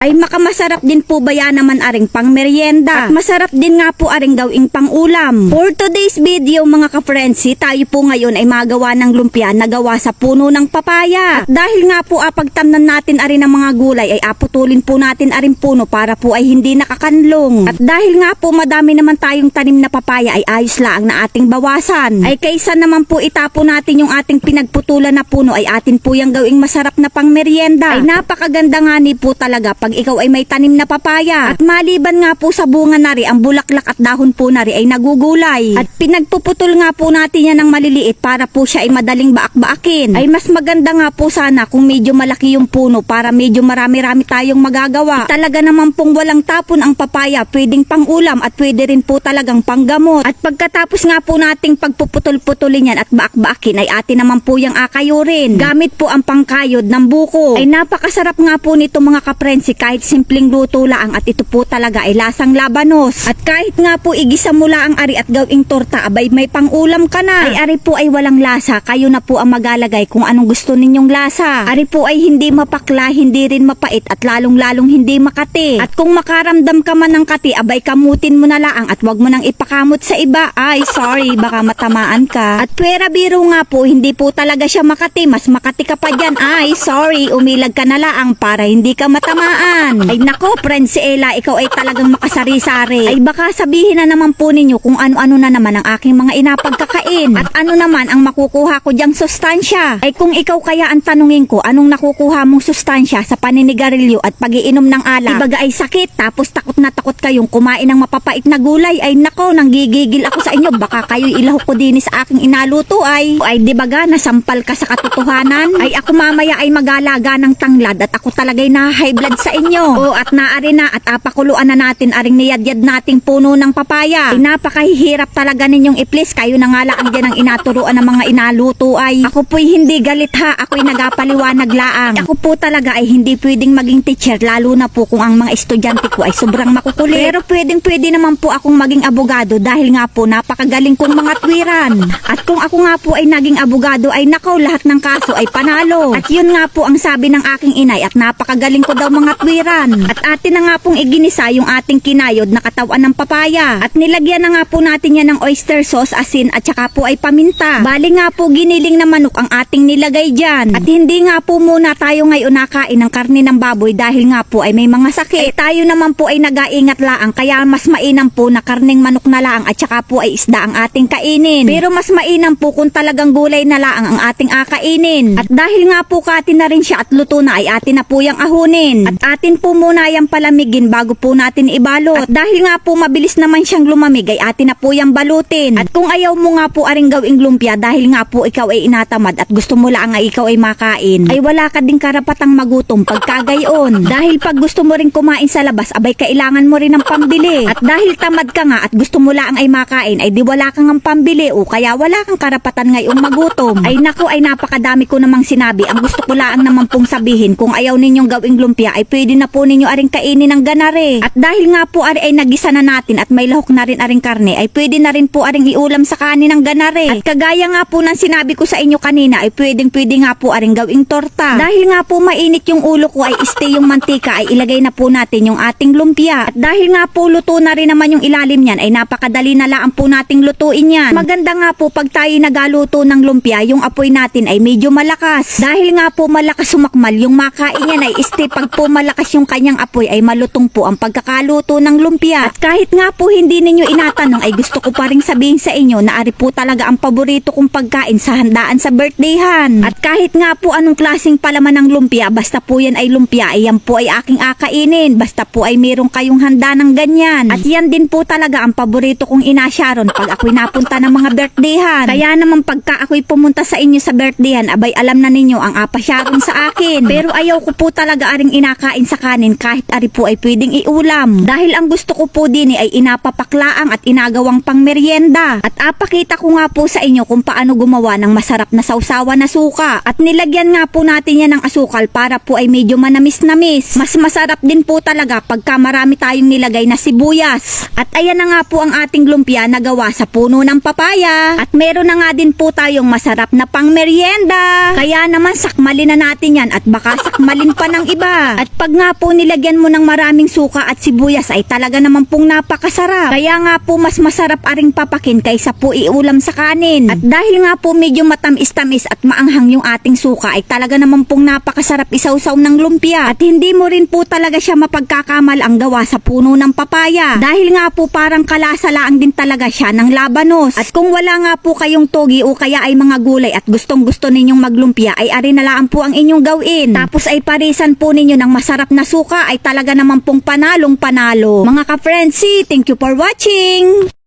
ay makamasarap din po ba yan naman aring pang merienda. At masarap din nga po aring gawing pang ulam. For today's video mga ka-frenzy, tayo po ngayon ay magawa ng lumpia na gawa sa puno ng papaya. At dahil nga po pagtamnan natin aring ng mga gulay ay aputulin po natin aring puno para po ay hindi nakakanlong. At dahil nga po madami naman tayong tanim na papaya ay ayos lang na ating bawasan. Ay kaysa naman po itapo natin yung ating pinagputulan na puno ay atin po yung gawing masarap na pang merienda. Ay napakaganda nga ni po talaga pag ikaw ay may tanim na papaya. At maliban nga po sa bunga na rin, ang bulaklak at dahon po na rin ay nagugulay. At pinagpuputol nga po natin yan ng maliliit para po siya ay madaling baak-baakin. Ay mas maganda nga po sana kung medyo malaki yung puno para medyo marami-rami tayong magagawa. Talaga naman pong walang tapon ang papaya, pwedeng pang ulam at pwede rin po talagang panggamot. At pagkatapos nga po nating pagpuputol-putulin yan at baak-baakin ay atin naman po yung akayurin. Gamit po ang pangkayod ng buko. Ay napakasarap nga po nito mga kaprensi kahit simpleng luto lang at ito po talaga ay lasang labanos. At kahit nga po igisa mula ang ari at gawing torta, abay may pangulam ka na. Ay ari po ay walang lasa, kayo na po ang magalagay kung anong gusto ninyong lasa. Ari po ay hindi mapakla, hindi rin mapait at lalong-lalong hindi makati. At kung makaramdam ka man ng kati, abay kamutin mo na laang at wag mo nang ipakamot sa iba. Ay sorry, baka matamaan ka. At pwera biro nga po, hindi po talaga siya makati, mas makati ka pa dyan. Ay sorry, umilag ka na laang para hindi ka matamaan. Ay nako, friend si Ella, ikaw ay talagang makasari-sari. Ay baka sabihin na naman po ninyo kung ano-ano na naman ang aking mga inapagkakain. At ano naman ang makukuha ko diyang sustansya. Ay kung ikaw kaya ang tanungin ko, anong nakukuha mong sustansya sa paninigarilyo at pag-iinom ng alak? Ibaga ay sakit, tapos takot na takot kayong kumain ng mapapait na gulay. Ay nako, nanggigigil ako sa inyo. Baka kayo'y ilahok ko din sa aking inaluto ay di baga nasampal ka sa katotohanan? Ay ako mamaya ay magalaga ng tanglad at ako talaga'y na-high blood sa inyo. O at naari na at apakuluan na natin aring niyadyad nating puno ng papaya. Ay napakahihirap talaga ninyong i-please. Kayo na nga lang dyan ang inaturuan ng mga inaluto ay. Ako po'y hindi galit ha. Ako'y nagapaliwanag laang. Ako po talaga ay hindi pwedeng maging teacher lalo na po kung ang mga estudyante ko ay sobrang makukulit. Pero pwede naman po akong maging abogado dahil nga po napakagaling kong mga twiran. At kung ako nga po ay naging abogado ay nakaw lahat ng kaso ay panalo. At yun nga po ang sabi ng aking inay at napakagaling ko daw mga twiran. At atin na nga pong iginisa yung ating kinayod na katawan ng papaya. At nilagyan na nga po natin yan ng oyster sauce, asin at saka po ay paminta. Bali nga po giniling na manok ang ating nilagay dyan. At hindi nga po muna tayo ngayon nakain ng karne ng baboy dahil nga po ay may mga sakit. Tayo naman po ay nag-aingat laang kaya mas mainam po na karneng manok na laang at saka po ay isda ang ating kainin. Pero mas mainam po kung talagang gulay na laang ang ating akainin. At dahil nga po katin na rin siya at luto na ay atin na po yung ahunin. At atin po muna yung palamigin bago po natin ibalot. At dahil nga po mabilis naman siyang lumamig ay atin na po yung balutin. At kung ayaw mo nga po aring gawing lumpia dahil nga po ikaw ay inatamad at gusto mo lang nga ikaw ay makain, ay wala ka ding karapatang magutom pagkagayon. Dahil pag gusto mo rin kumain sa labas, abay kailangan mo rin ng pambili. At dahil tamad ka nga at gusto mo lang ay makain, ay di wala kang ang pambili o kaya wala kang karapatan ngayong magutom. Ay naku, ay napakadami ko namang sinabi. Ang gusto ko lang naman pong sabihin, kung ayaw ninyong gawing lumpia ay pwede na po ninyo aring kainin ng ganare. At dahil nga po ay nagisa na natin at may lahok na rin aring karne, ay pwede na rin po aring iulam sa kanin ng ganare. At kagaya nga po ng sinabi ko sa inyo kanina, ay pwede nga po aring gawing torta. Dahil nga po mainit yung ulo ko ay stay yung mantika, ay ilagay na po natin yung ating lumpia. At dahil nga po luto na rin naman yung ilalim niyan, ay napakadali na lang po nating lutuin yan. Maganda nga po pag tayo nagaluto ng lumpia, yung apoy natin ay medyo malakas. Dahil nga po malakas sumakmal, yung makain yan ay stay pag po malakas yung kanyang apoy ay malutong po ang pagkakaluto ng lumpia. At kahit nga po hindi ninyo inatanong ay gusto ko pa rin sabihin sa inyo na ari po talaga ang paborito kong pagkain sa handaan sa birthdayhan. At kahit nga po anong klaseng palaman ng lumpia, basta po yan ay lumpia, ay yan po ay aking akainin. Basta po ay meron kayong handa ng ganyan. At yan din po talaga ang paborito kong inasyaron pag ako'y napunta ng mga birthdayhan. Kaya naman pagka ako'y pumunta sa inyo sa birthdayhan, abay alam na ninyo ang apasyaron sa akin. Pero ayaw ko po talaga aring inakain sa kanin kahit ari po ay pwedeng iulam. Dahil ang gusto ko po din ay inapapaklaang at inagawang pang merienda. At apakita ko nga po sa inyo kung paano gumawa ng masarap na sausawa na suka. At nilagyan nga po natin yan ng asukal para po ay medyo manamis-namis. Mas masarap din po talaga pagka marami tayong nilagay na sibuyas. At ayan na nga po ang ating lumpia na gawa sa puno ng papaya. At meron na nga din po tayong masarap na pang merienda. Kaya naman sakmalin na natin yan at baka sakmalin pa ng iba. At pag Kapag nga po nilagyan mo ng maraming suka at sibuyas ay talaga naman pong napakasarap. Kaya nga po mas masarap aring papakin kaysa po iulam sa kanin. At dahil nga po medyo matamis-tamis at maanghang yung ating suka ay talaga naman pong napakasarap isawsaw ng lumpia. At hindi mo rin po talaga siya mapagkakamal ang gawa sa puno ng papaya. Dahil nga po parang kalasalaang din talaga siya ng labanos. At kung wala nga po kayong togi o kaya ay mga gulay at gustong gusto ninyong maglumpia ay arinalaan po ang inyong gawin. Tapos ay parisan po ninyo ng masarap na suka ay talaga naman pong panalong panalo. Mga ka-Frenzy, thank you for watching!